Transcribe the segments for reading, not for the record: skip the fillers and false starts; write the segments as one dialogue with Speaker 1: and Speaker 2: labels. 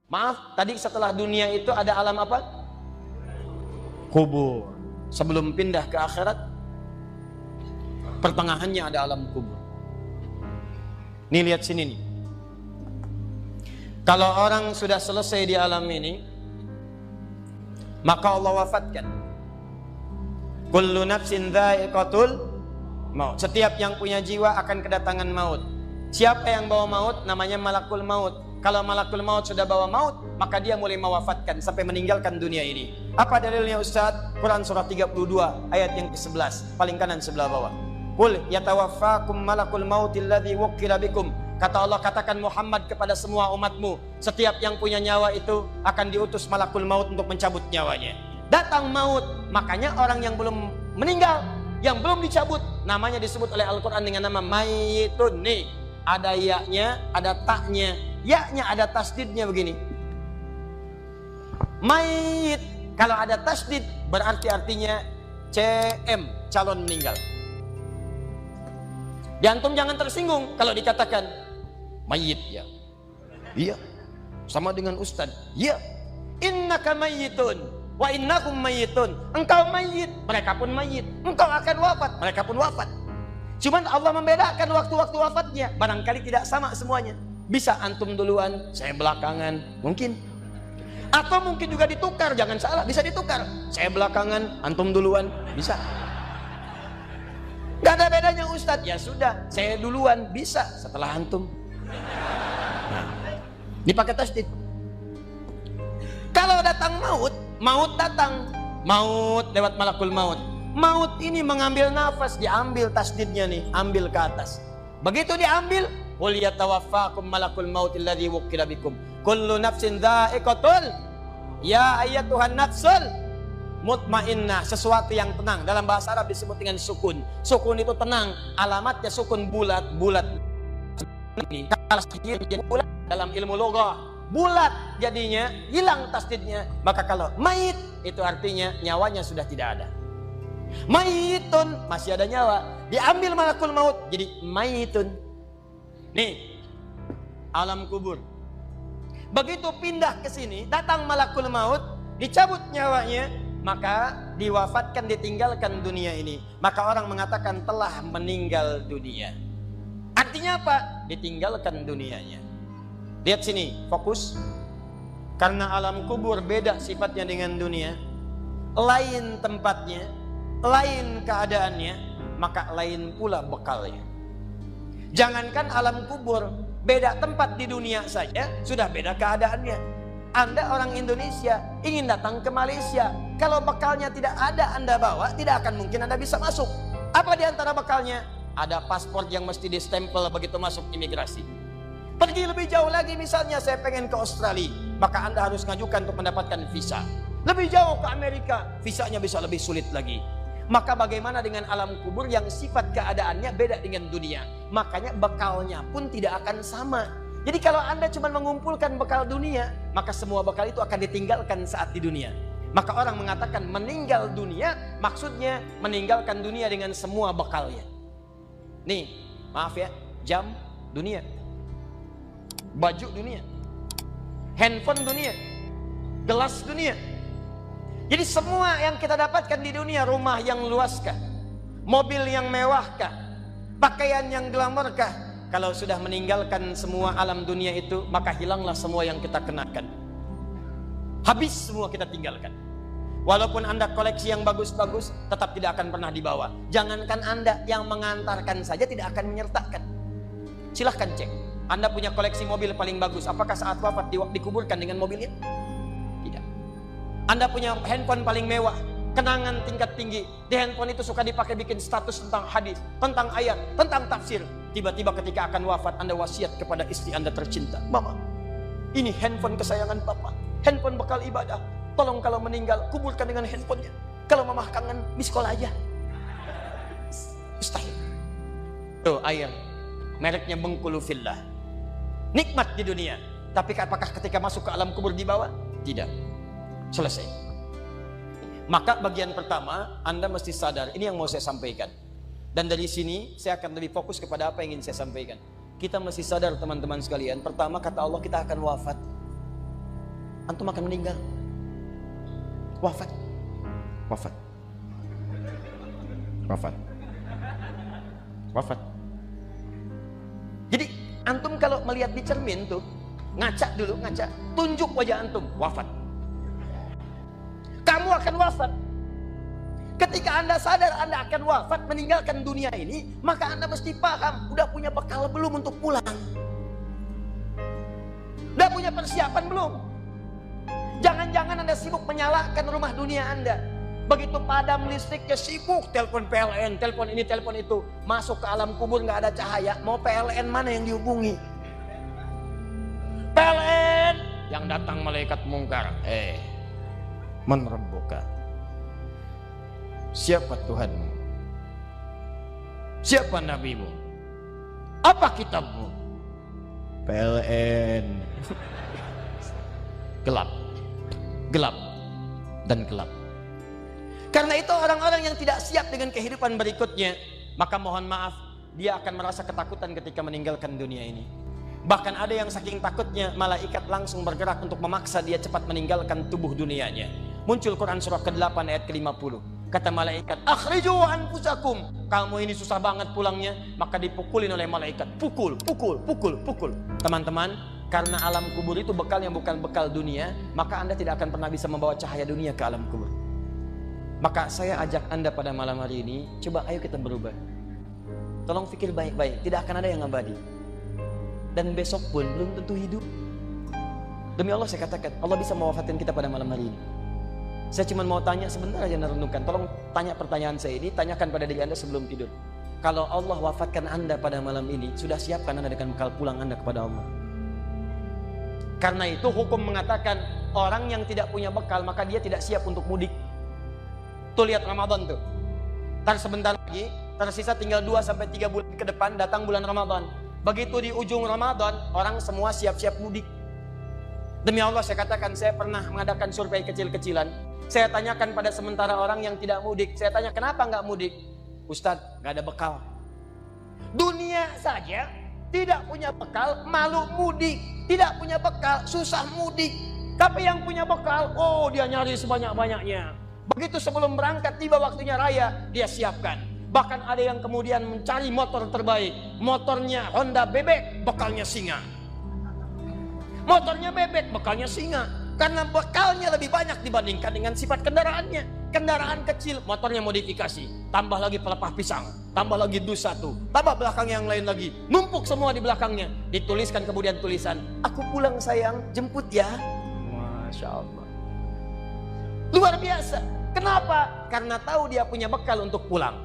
Speaker 1: Maaf, tadi setelah dunia itu ada alam apa? Kubur. Sebelum pindah ke akhirat, pertengahannya ada alam kubur. Nih lihat sini nih. Kalau orang sudah selesai di alam ini, maka Allah wafatkan. Kullu nafsin dha'iqatul maut. Setiap yang punya jiwa akan kedatangan maut. Siapa yang bawa maut? Namanya malakul maut. Kalau malakul maut sudah bawa maut, maka dia mulai mewafatkan sampai meninggalkan dunia ini. Apa dalilnya Ustaz? Quran surah 32 ayat yang ke-11, paling kanan sebelah bawah. Qul yatawaffakum malakul mautil ladzi wukkila bikum. Kata Allah, katakan Muhammad kepada semua umatmu, setiap yang punya nyawa itu akan diutus malakul maut untuk mencabut nyawanya. Datang maut, makanya orang yang belum meninggal, yang belum dicabut, namanya disebut oleh Al-Quran dengan nama mayitun. Nih, ada ya-nya, ada taknya. Ya-nya ada tasdidnya begini. Mayit, kalau ada tasdid berarti artinya CM, calon meninggal. Antum jangan tersinggung kalau dikatakan mayit ya. Iya. Sama dengan ustaz. Iya. Innaka mayyitun wa innakum mayyitun. Engkau mayit, mereka pun mayit. Engkau akan wafat, mereka pun wafat. Cuman Allah membedakan waktu-waktu wafatnya. Barangkali tidak sama semuanya. Bisa antum duluan, saya belakangan, mungkin. Atau mungkin juga ditukar, jangan salah, bisa ditukar. Saya belakangan, antum duluan, bisa. Gak ada bedanya Ustadz. Ya sudah, saya duluan, bisa setelah antum. Nah, dipakai tasdid. Kalau datang maut, maut datang. Maut lewat malakul maut. Maut ini mengambil nafas, diambil tasdidnya nih, ambil ke atas. Begitu diambil, qul yatawaffakum malakul mautil ladzi wukkila bikum. Kullu nafsin dha'iqatul. Ya ayyatuhan nafsul mutmainnah, sesuatu yang tenang. Dalam bahasa Arab disebut dengan sukun. Sukun itu tenang, alamatnya sukun bulat. Ini kalau bulat dalam ilmu loghah, bulat jadinya, hilang tasdidnya. Maka kalau mayit itu artinya nyawanya sudah tidak ada. Mayitun masih ada nyawa, diambil malakul maut jadi mayitun. Nih, alam kubur. Begitu pindah ke sini, datang malakul maut, dicabut nyawanya, maka diwafatkan, ditinggalkan dunia ini. Maka orang mengatakan telah meninggal dunia. Artinya apa? Ditinggalkan dunianya. Lihat sini, fokus. Karena alam kubur beda sifatnya dengan dunia, lain tempatnya, lain keadaannya, maka lain pula bekalnya. Jangankan alam kubur, beda tempat di dunia saja sudah beda keadaannya. Anda orang Indonesia ingin datang ke Malaysia, kalau bekalnya tidak ada Anda bawa, tidak akan mungkin Anda bisa masuk. Apa di antara bekalnya? Ada paspor yang mesti distempel begitu masuk imigrasi. Pergi lebih jauh lagi, misalnya saya pengen ke Australia, maka Anda harus ngajukan untuk mendapatkan visa. Lebih jauh ke Amerika, visanya bisa lebih sulit lagi. Maka bagaimana dengan alam kubur yang sifat keadaannya beda dengan dunia? Makanya bekalnya pun tidak akan sama. Jadi kalau Anda cuma mengumpulkan bekal dunia, maka semua bekal itu akan ditinggalkan saat di dunia. Maka orang mengatakan meninggal dunia, maksudnya meninggalkan dunia dengan semua bekalnya. Nih, maaf ya, jam dunia, baju dunia, handphone dunia, gelas dunia. Jadi semua yang kita dapatkan di dunia, rumah yang luaskah, mobil yang mewahkah, pakaian yang glamorkah, kalau sudah meninggalkan semua alam dunia itu, maka hilanglah semua yang kita kenakan. Habis semua kita tinggalkan. Walaupun Anda koleksi yang bagus-bagus, tetap tidak akan pernah dibawa. Jangankan Anda, yang mengantarkan saja tidak akan menyertakan. Silahkan cek, Anda punya koleksi mobil paling bagus, apakah saat wafat dikuburkan dengan mobilnya? Tidak. Anda punya handphone paling mewah, kenangan tingkat tinggi. Di handphone itu suka dipakai bikin status tentang hadis, tentang ayat, tentang tafsir. Tiba-tiba ketika akan wafat, Anda wasiat kepada istri Anda tercinta, Mama, ini handphone kesayangan Papa, handphone bekal ibadah. Tolong kalau meninggal, kuburkan dengan handphonenya. Kalau Mama kangen, miss call aja. Mustahil. Tuh air, mereknya Bengkulu Fillah. Nikmat di dunia, tapi apakah ketika masuk ke alam kubur dibawa? Tidak. Selesai. Maka bagian pertama, Anda mesti sadar, ini yang mau saya sampaikan. Dan dari sini saya akan lebih fokus kepada apa yang ingin saya sampaikan. Kita mesti sadar teman-teman sekalian, pertama kata Allah kita akan wafat. antum akan meninggal. Wafat. Wafat. Wafat. Wafat. Jadi antum kalau melihat di cermin tuh, ngaca dulu, ngaca, tunjuk wajah antum, wafat. Kamu akan wafat. Ketika Anda sadar Anda akan wafat, meninggalkan dunia ini, maka Anda mesti paham, udah punya bekal belum untuk pulang? Udah punya persiapan belum? Jangan-jangan Anda sibuk menyalakan rumah dunia Anda. Begitu padam listriknya, sibuk telepon PLN, telepon ini, telepon itu. Masuk ke alam kubur nggak ada cahaya, mau PLN mana yang dihubungi? PLN yang datang malaikat mungkar. Man rabbuka? Siapa Tuhanmu? Siapa nabimu? Apa kitabmu? PLN. Gelap, gelap, dan gelap. Karena itu orang-orang yang tidak siap dengan kehidupan berikutnya, maka mohon maaf, dia akan merasa ketakutan ketika meninggalkan dunia ini. Bahkan ada yang saking takutnya, malaikat langsung bergerak untuk memaksa dia cepat meninggalkan tubuh dunianya. Muncul Quran surah ke-8 ayat ke-50. Kata malaikat, akhriju anfusakum. Kamu ini susah banget pulangnya, maka dipukulin oleh malaikat. Pukul, pukul, pukul, pukul. Teman-teman, karena alam kubur itu bekalnya bukan bekal dunia, maka Anda tidak akan pernah bisa membawa cahaya dunia ke alam kubur. Maka saya ajak Anda pada malam hari ini, coba ayo kita berubah. Tolong pikir baik-baik, tidak akan ada yang abadi. Dan besok pun belum tentu hidup. Demi Allah saya katakan, Allah bisa mewafatkan kita pada malam hari ini. Saya cuma mau tanya sebentar aja renungkan. Tolong tanya pertanyaan saya ini, tanyakan pada diri Anda sebelum tidur. Kalau Allah wafatkan Anda pada malam ini, sudah siapkan Anda dengan bekal pulang Anda kepada Allah? Karena itu hukum mengatakan orang yang tidak punya bekal maka dia tidak siap untuk mudik. Tuh lihat Ramadan tuh. Ntar sebentar lagi, tersisa tinggal 2-3 bulan ke depan datang bulan Ramadan. Begitu di ujung Ramadan, orang semua siap-siap mudik. Demi Allah saya katakan, saya pernah mengadakan survei kecil-kecilan. Saya tanyakan pada sementara orang yang tidak mudik. Saya tanya, kenapa nggak mudik? Ustadz, nggak ada bekal. Dunia saja tidak punya bekal, malu mudik. Tidak punya bekal, susah mudik. Tapi yang punya bekal, oh dia nyari sebanyak-banyaknya. Begitu sebelum berangkat, tiba waktunya raya, dia siapkan. Bahkan ada yang kemudian mencari motor terbaik. Motornya Honda bebek, bekalnya singa. Motornya bebek, bekalnya singa. Karena bekalnya lebih banyak dibandingkan dengan sifat kendaraannya. Kendaraan kecil, motornya modifikasi. Tambah lagi pelepah pisang. Tambah lagi dus satu. Tambah belakang yang lain lagi. Numpuk semua di belakangnya. Dituliskan kemudian tulisan, aku pulang sayang, jemput ya. Masya Allah. Luar biasa. Kenapa? Karena tahu dia punya bekal untuk pulang.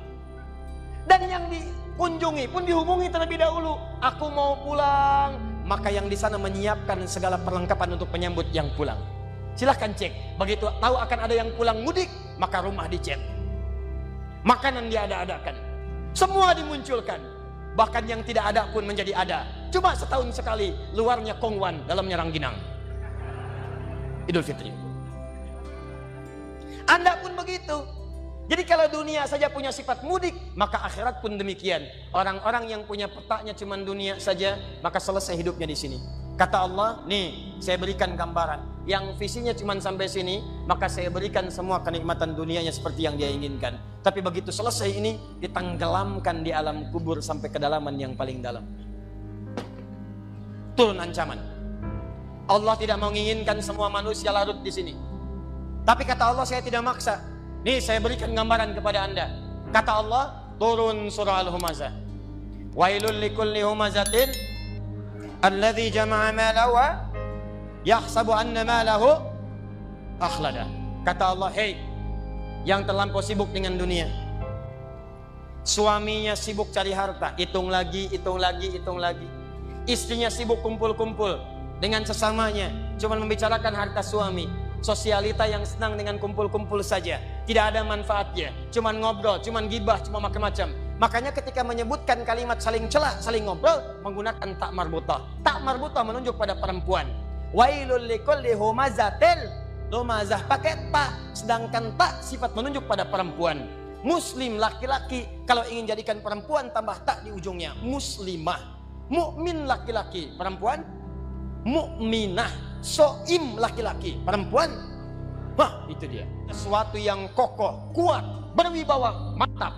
Speaker 1: Dan yang dikunjungi pun dihubungi terlebih dahulu. Aku mau pulang. Maka yang di sana menyiapkan segala perlengkapan untuk menyambut yang pulang. Silahkan cek. Begitu tahu akan ada yang pulang mudik, maka rumah dicek. Makanan diada-adakan. Semua dimunculkan. Bahkan yang tidak ada pun menjadi ada. Cuma setahun sekali, luarnya kongwan, dalamnya rangginang. Idul Fitri. Anda pun begitu. Jadi kalau dunia saja punya sifat mudik, maka akhirat pun demikian. Orang-orang yang punya petaknya cuma dunia saja, maka selesai hidupnya di sini. Kata Allah, nih saya berikan gambaran. Yang visinya cuma sampai sini, maka saya berikan semua kenikmatan dunianya seperti yang dia inginkan. Tapi begitu selesai ini, ditenggelamkan di alam kubur sampai kedalaman yang paling dalam. Turun ancaman. Allah tidak menginginkan semua manusia larut di sini. Tapi kata Allah, saya tidak maksa. Nih saya berikan gambaran kepada Anda. Kata Allah, turun surah Al-Humazah. Wailul likulli humazatin alladzi jama'a malahu yahsabu anna malahu akhlada. Kata Allah, hei yang terlampau sibuk dengan dunia. Suaminya sibuk cari harta, hitung lagi, hitung lagi, hitung lagi. Istrinya sibuk kumpul-kumpul dengan sesamanya, cuma membicarakan harta suami. Sosialita yang senang dengan kumpul-kumpul saja, tidak ada manfaatnya, cuman ngobrol, cuman gibah, cuma macam-macam. Makanya ketika menyebutkan kalimat saling celah, saling ngobrol, menggunakan tak marbutah. Tak marbutah menunjuk pada perempuan. Wailul likulli humazatil lumazah, pakai tak, sedangkan tak sifat menunjuk pada perempuan. Muslim laki-laki, kalau ingin jadikan perempuan tambah tak di ujungnya. Muslimah. Mukmin laki-laki, perempuan mukminah. soim laki-laki, perempuan. Wah, itu dia. Sesuatu yang kokoh, kuat, berwibawa, mantap,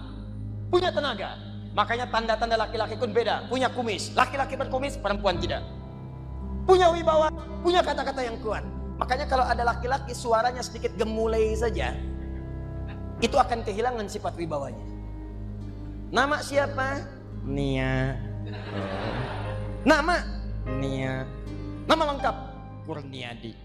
Speaker 1: punya tenaga. Makanya tanda-tanda laki-laki pun beda. Punya kumis, laki-laki berkumis, perempuan tidak. Punya wibawa, punya kata-kata yang kuat. Makanya kalau ada laki-laki suaranya sedikit gemulai saja, itu akan kehilangan sifat wibawanya. Nama siapa? Nia. Nama? Nia. Nama lengkap? Kurniadi.